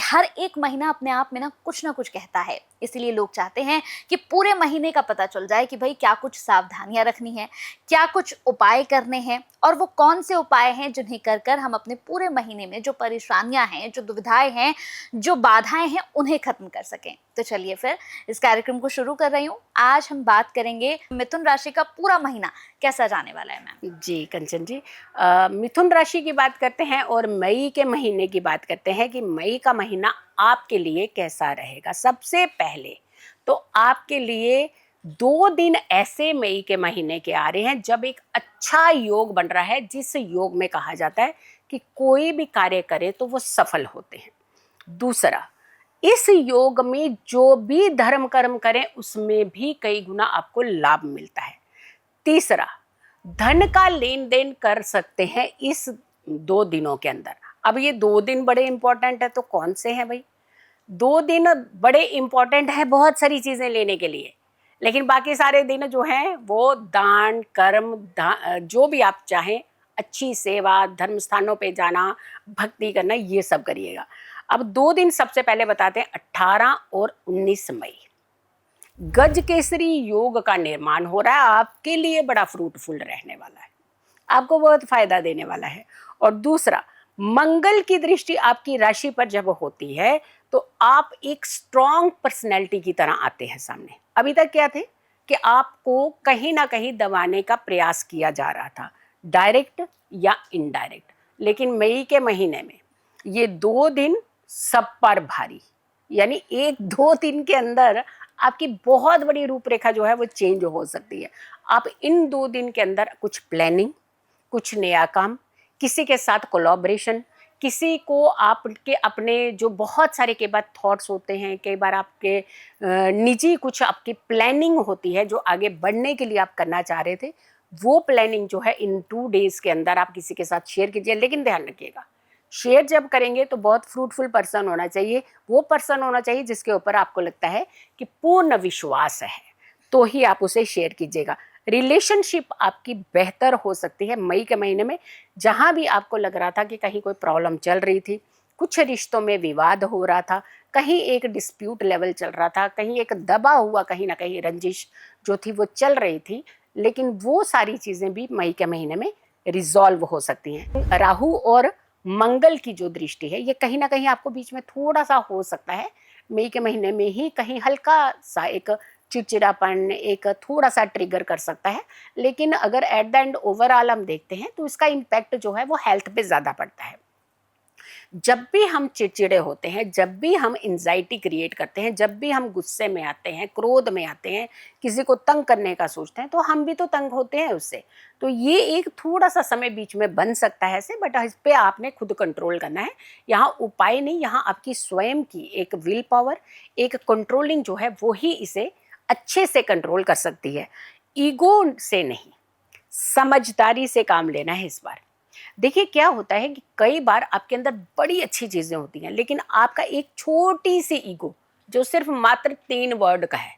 हर एक महीना अपने आप में ना कुछ कहता है। इसीलिए लोग चाहते हैं कि पूरे महीने का पता चल जाए कि भाई क्या कुछ सावधानियां रखनी है, क्या कुछ उपाय करने हैं, और वो कौन से उपाय हैं जिन्हें कर कर हम अपने पूरे महीने में जो परेशानियां हैं, जो दुविधाएं हैं, जो बाधाएं हैं, उन्हें खत्म कर सकें। तो चलिए फिर इस कार्यक्रम को शुरू कर रही हूँ। आज हम बात करेंगे मिथुन राशि का पूरा महीना कैसा जाने वाला है मैम। जी कंचन जी, मिथुन राशि की बात करते हैं और मई के महीने की बात करते हैं कि मई का महीना आपके लिए कैसा रहेगा। सबसे पहले तो आपके लिए 2 दिन ऐसे मई के महीने के आ रहे हैं जब एक अच्छा योग बन रहा है, जिस योग में कहा जाता है कि कोई भी कार्य करे तो वो सफल होते हैं। दूसरा, इस योग में जो भी धर्म कर्म करें उसमें भी कई गुना आपको लाभ मिलता है। तीसरा, धन का लेन देन कर सकते हैं इस 2 दिनों के अंदर। अब ये 2 दिन बड़े इंपॉर्टेंट है, तो कौन से हैं भाई? 2 दिन बड़े इंपॉर्टेंट है बहुत सारी चीजें लेने के लिए, लेकिन बाकी सारे दिन जो हैं वो दान कर्म जो भी आप चाहें, अच्छी सेवा, धर्म स्थानों पे जाना, भक्ति करना, ये सब करिएगा। अब 2 दिन सबसे पहले बताते हैं। 18 और 19 मई गज केसरी योग का निर्माण हो रहा है, आपके लिए बड़ा फ्रूटफुल रहने वाला है, आपको बहुत फायदा देने वाला है। और दूसरा, मंगल की दृष्टि आपकी राशि पर जब होती है तो आप एक स्ट्रॉन्ग पर्सनैलिटी की तरह आते हैं सामने। अभी तक क्या थे कि आपको कहीं ना कहीं दबाने का प्रयास किया जा रहा था, डायरेक्ट या इनडायरेक्ट, लेकिन मई के महीने में ये 2 दिन सब पर भारी, यानी 1-2 दिन के अंदर आपकी बहुत बड़ी रूपरेखा जो है वो चेंज हो सकती है। आप इन 2 दिन के अंदर कुछ प्लानिंग, कुछ नया काम, किसी के साथ कोलैबोरेशन, किसी को आपके अपने जो बहुत सारे कई बार थॉट्स होते हैं, कई बार आपके निजी कुछ आपकी प्लानिंग होती है जो आगे बढ़ने के लिए आप करना चाह रहे थे, वो प्लानिंग जो है इन 2 डेज के अंदर आप किसी के साथ शेयर कीजिए। लेकिन ध्यान रखिएगा, शेयर जब करेंगे तो बहुत फ्रूटफुल पर्सन होना चाहिए, वो पर्सन होना चाहिए जिसके ऊपर आपको लगता है कि पूर्ण विश्वास है, तो ही आप उसे शेयर कीजिएगा। रिलेशनशिप आपकी बेहतर हो सकती है मई के महीने में। जहां भी आपको लग रहा था कि कहीं कोई प्रॉब्लम चल रही थी, कुछ रिश्तों में विवाद हो रहा था, कहीं एक डिस्प्यूट लेवल चल रहा था, कहीं एक दबा हुआ कहीं ना कहीं रंजिश जो थी वो चल रही थी, लेकिन वो सारी चीजें भी मई के महीने में रिजॉल्व हो सकती हैं। राहु और मंगल की जो दृष्टि है ये कहीं ना कहीं आपको बीच में थोड़ा सा हो सकता है मई के महीने में ही, कहीं हल्का सा एक चिड़चिड़ापन, एक थोड़ा सा ट्रिगर कर सकता है। लेकिन अगर एट द एंड ओवरऑल हम देखते हैं तो इसका इम्पैक्ट जो है वो हेल्थ पे ज़्यादा पड़ता है। जब भी हम चिड़चिड़े होते हैं, जब भी हम एंजाइटी क्रिएट करते हैं, जब भी हम गुस्से में आते हैं, क्रोध में आते हैं, किसी को तंग करने का सोचते हैं, तो हम भी तो तंग होते हैं उससे। तो ये एक थोड़ा सा समय बीच में बन सकता है ऐसे, बट इस पे आपने खुद कंट्रोल करना है। यहाँ उपाय नहीं, यहाँ आपकी स्वयं की एक विल पावर, एक कंट्रोलिंग जो है वो ही इसे अच्छे से कंट्रोल कर सकती है। ईगो से नहीं, समझदारी से काम लेना है इस बार। देखिए क्या होता है कि कई बार आपके अंदर बड़ी अच्छी चीजें होती हैं, लेकिन आपका एक छोटी सी ईगो जो सिर्फ मात्र 3 वर्ड का है,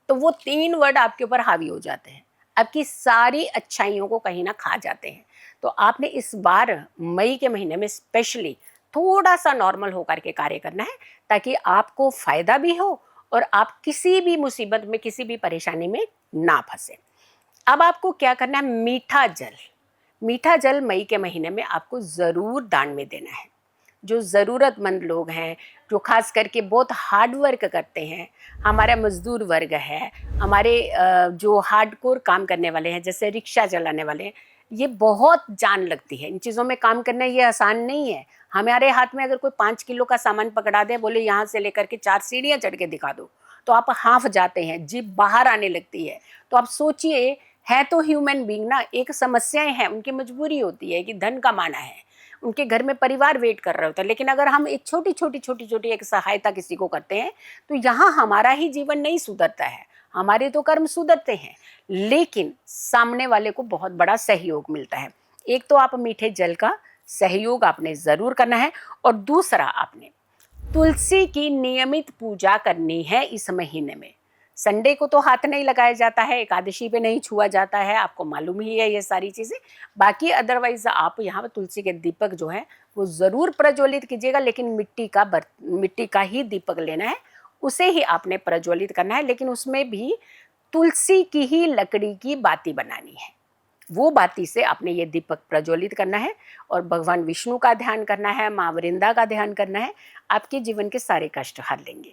तो वो 3 वर्ड आपके ऊपर हावी हो जाते हैं, आपकी सारी अच्छाइयों को कहीं ना खा जाते हैं। तो आपने इस बार मई के महीने में स्पेशली थोड़ा सा नॉर्मल होकर के कार्य करना है, ताकि आपको फायदा भी हो और आप किसी भी मुसीबत में, किसी भी परेशानी में ना फंसे। अब आपको क्या करना है, मीठा जल मई के महीने में आपको ज़रूर दान में देना है। जो ज़रूरतमंद लोग हैं, जो खास करके बहुत हार्ड वर्क करते हैं, हमारा मजदूर वर्ग है, हमारे जो हार्डकोर काम करने वाले हैं, जैसे रिक्शा चलाने वाले हैं, ये बहुत जान लगती है इन चीज़ों में काम करना, ये आसान नहीं है। हमारे हाथ में अगर कोई 5 किलो का सामान पकड़ा दे, बोले यहाँ से लेकर के 4 सीढ़ियाँ चढ़ के दिखा दो, तो आप हाँफ जाते हैं, जीभ बाहर आने लगती है। तो आप सोचिए, है तो ह्यूमन बीइंग ना, एक समस्याएं हैं, उनकी मजबूरी होती है कि धन कमाना है, उनके घर में परिवार वेट कर रहा होता है। लेकिन अगर हम एक छोटी छोटी एक सहायता किसी को करते हैं, तो यहाँ हमारा ही जीवन नहीं सुधरता है, हमारे तो कर्म सुधरते हैं, लेकिन सामने वाले को बहुत बड़ा सहयोग मिलता है। एक तो आप मीठे जल का सहयोग आपने ज़रूर करना है, और दूसरा आपने तुलसी की नियमित पूजा करनी है इस महीने में। संडे को तो हाथ नहीं लगाया जाता है, एकादशी पे नहीं छुआ जाता है, आपको मालूम ही है ये सारी चीज़ें। बाकी अदरवाइज आप यहाँ पर तुलसी के दीपक जो है वो ज़रूर प्रज्वलित कीजिएगा, लेकिन मिट्टी का ही दीपक लेना है, उसे ही आपने प्रज्वलित करना है। लेकिन उसमें भी तुलसी की ही लकड़ी की बाती बनानी है, वो बाती से आपने ये दीपक प्रज्वलित करना है और भगवान विष्णु का ध्यान करना है, माँ वृंदा का ध्यान करना है। आपके जीवन के सारे कष्ट हर लेंगे।